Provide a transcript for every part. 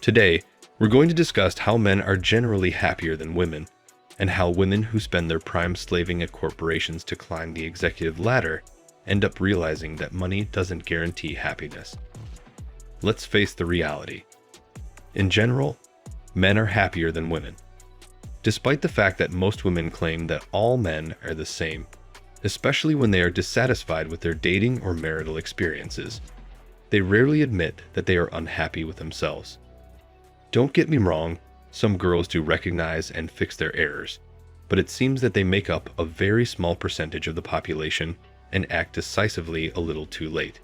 Today, we're going to discuss how men are generally happier than women, and how women who spend their prime slaving at corporations to climb the executive ladder end up realizing that money doesn't guarantee happiness. Let's face the reality. In general, men are happier than women. Despite the fact that most women claim that all men are the same, especially when they are dissatisfied with their dating or marital experiences, they rarely admit that they are unhappy with themselves. Don't get me wrong, some girls do recognize and fix their errors, but it seems that they make up a very small percentage of the population and act decisively a little too late.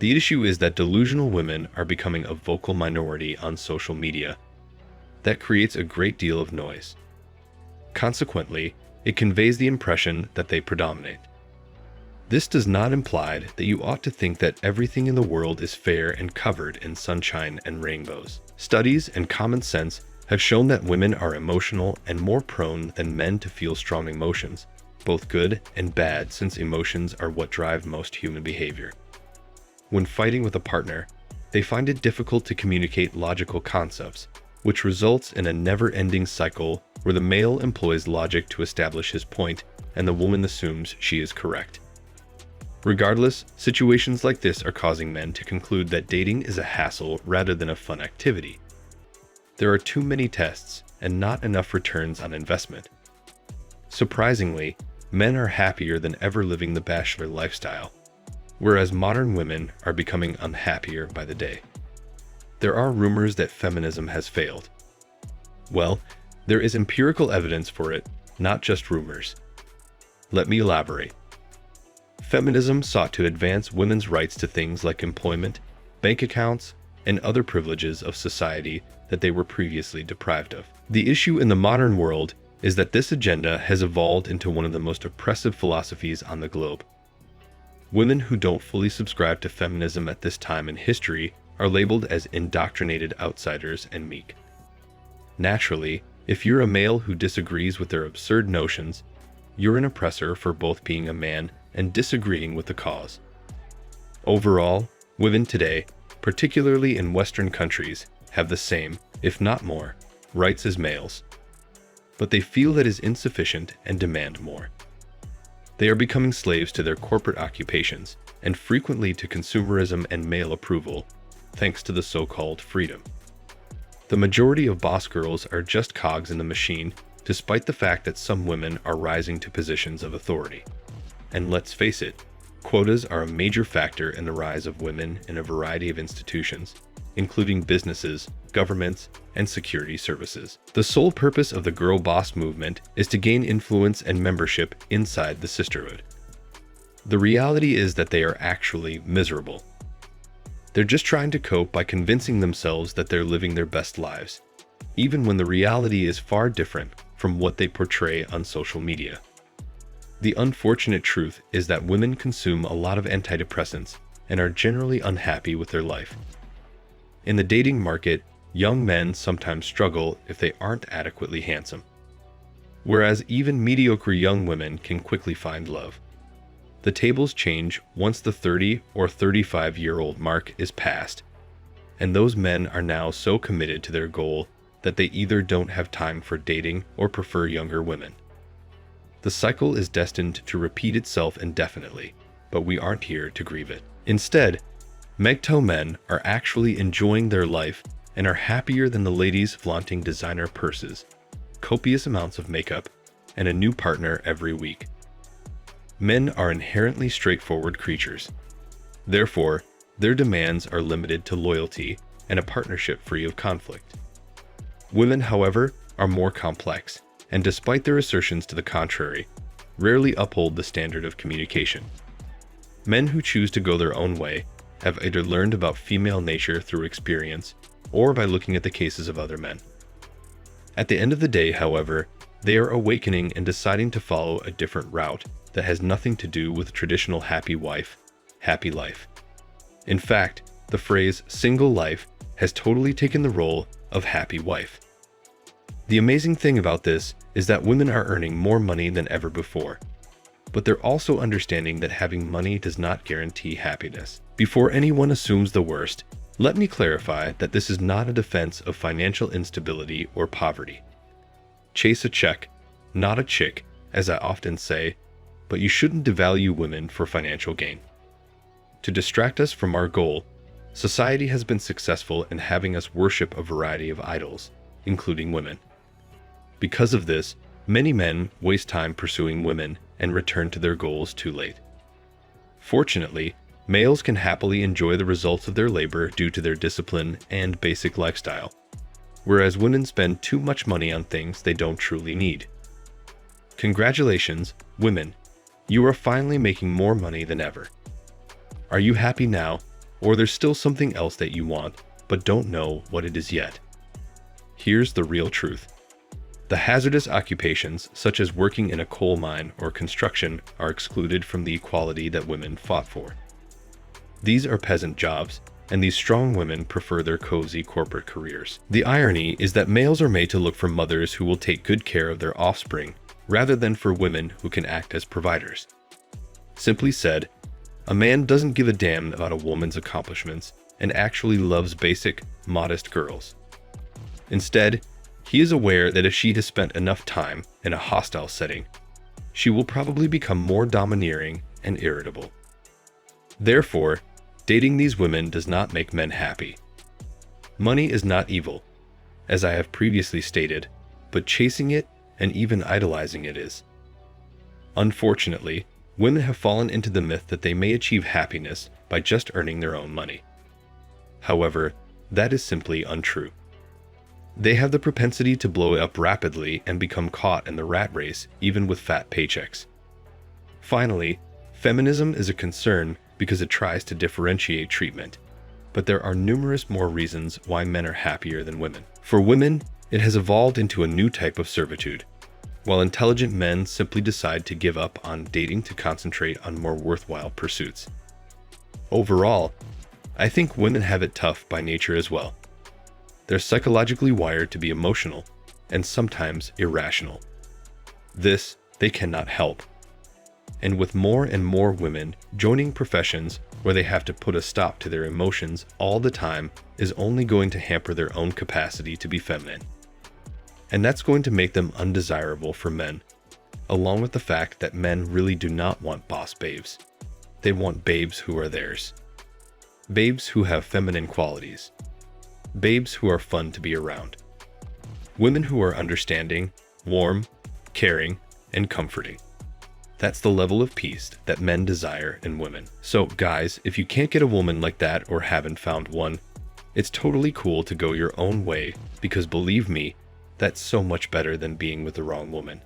The issue is that delusional women are becoming a vocal minority on social media. That creates a great deal of noise. Consequently, it conveys the impression that they predominate. This does not imply that you ought to think that everything in the world is fair and covered in sunshine and rainbows. Studies and common sense have shown that women are emotional and more prone than men to feel strong emotions, both good and bad, since emotions are what drive most human behavior. When fighting with a partner, they find it difficult to communicate logical concepts, which results in a never-ending cycle where the male employs logic to establish his point and the woman assumes she is correct. Regardless, situations like this are causing men to conclude that dating is a hassle rather than a fun activity. There are too many tests and not enough returns on investment. Surprisingly, men are happier than ever living the bachelor lifestyle, whereas modern women are becoming unhappier by the day. There are rumors that feminism has failed. Well, there is empirical evidence for it, not just rumors. Let me elaborate. Feminism sought to advance women's rights to things like employment, bank accounts, and other privileges of society that they were previously deprived of. The issue in the modern world is that this agenda has evolved into one of the most oppressive philosophies on the globe. Women who don't fully subscribe to feminism at this time in history are labeled as indoctrinated outsiders and meek. Naturally, if you're a male who disagrees with their absurd notions, you're an oppressor for both being a man and disagreeing with the cause. Overall, women today, particularly in Western countries, have the same, if not more, rights as males. But they feel that is insufficient and demand more. They are becoming slaves to their corporate occupations and frequently to consumerism and male approval, thanks to the so-called freedom. The majority of boss girls are just cogs in the machine, despite the fact that some women are rising to positions of authority. And let's face it, quotas are a major factor in the rise of women in a variety of institutions, including businesses, governments, and security services. The sole purpose of the girl boss movement is to gain influence and membership inside the sisterhood. The reality is that they are actually miserable. They're just trying to cope by convincing themselves that they're living their best lives, even when the reality is far different from what they portray on social media. The unfortunate truth is that women consume a lot of antidepressants and are generally unhappy with their life. In the dating market, young men sometimes struggle if they aren't adequately handsome, whereas even mediocre young women can quickly find love. The tables change once the 30 or 35-year-old mark is passed, and those men are now so committed to their goal that they either don't have time for dating or prefer younger women. The cycle is destined to repeat itself indefinitely, but we aren't here to grieve it. Instead, MGT0W men are actually enjoying their life and are happier than the ladies flaunting designer purses, copious amounts of makeup, and a new partner every week. Men are inherently straightforward creatures. Therefore, their demands are limited to loyalty and a partnership free of conflict. Women, however, are more complex, and despite their assertions to the contrary, rarely uphold the standard of communication. Men who choose to go their own way have either learned about female nature through experience or by looking at the cases of other men. At the end of the day, however, they are awakening and deciding to follow a different route that has nothing to do with traditional happy wife, happy life. In fact, the phrase single life has totally taken the role of happy wife. The amazing thing about this is that women are earning more money than ever before, but they're also understanding that having money does not guarantee happiness. Before anyone assumes the worst, Let me clarify that this is not a defense of financial instability or poverty. Chase a check, not a chick, as I often say, but you shouldn't devalue women for financial gain. To distract us from our goal, society has been successful in having us worship a variety of idols, including women. Because of this, many men waste time pursuing women and return to their goals too late. Fortunately, males can happily enjoy the results of their labor due to their discipline and basic lifestyle, whereas women spend too much money on things they don't truly need. Congratulations, women! You are finally making more money than ever. Are you happy now, or there's still something else that you want, but don't know what it is yet? Here's the real truth. The hazardous occupations, such as working in a coal mine or construction, are excluded from the equality that women fought for. These are peasant jobs, and these strong women prefer their cozy corporate careers. The irony is that males are made to look for mothers who will take good care of their offspring, rather than for women who can act as providers. Simply said, a man doesn't give a damn about a woman's accomplishments and actually loves basic, modest girls. Instead, he is aware that if she has spent enough time in a hostile setting, she will probably become more domineering and irritable. Therefore, dating these women does not make men happy. Money is not evil, as I have previously stated, but chasing it and even idolizing it is. Unfortunately, women have fallen into the myth that they may achieve happiness by just earning their own money. However, that is simply untrue. They have the propensity to blow it up rapidly and become caught in the rat race, even with fat paychecks. Finally, feminism is a concern because it tries to differentiate treatment, but there are numerous more reasons why men are happier than women. For women, it has evolved into a new type of servitude, while intelligent men simply decide to give up on dating to concentrate on more worthwhile pursuits. Overall, I think women have it tough by nature as well. They're psychologically wired to be emotional and sometimes irrational. This they cannot help. And with more and more women joining professions where they have to put a stop to their emotions all the time is only going to hamper their own capacity to be feminine. And that's going to make them undesirable for men, along with the fact that men really do not want boss babes. They want babes who are theirs. Babes who have feminine qualities. Babes who are fun to be around. Women who are understanding, warm, caring, and comforting. That's the level of peace that men desire in women. So guys, if you can't get a woman like that or haven't found one, it's totally cool to go your own way, because believe me, that's so much better than being with the wrong woman.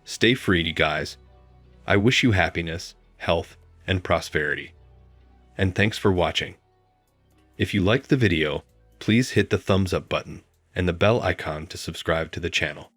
Stay free, guys. I wish you happiness, health, and prosperity. And thanks for watching. If you liked the video, please hit the thumbs up button and the bell icon to subscribe to the channel.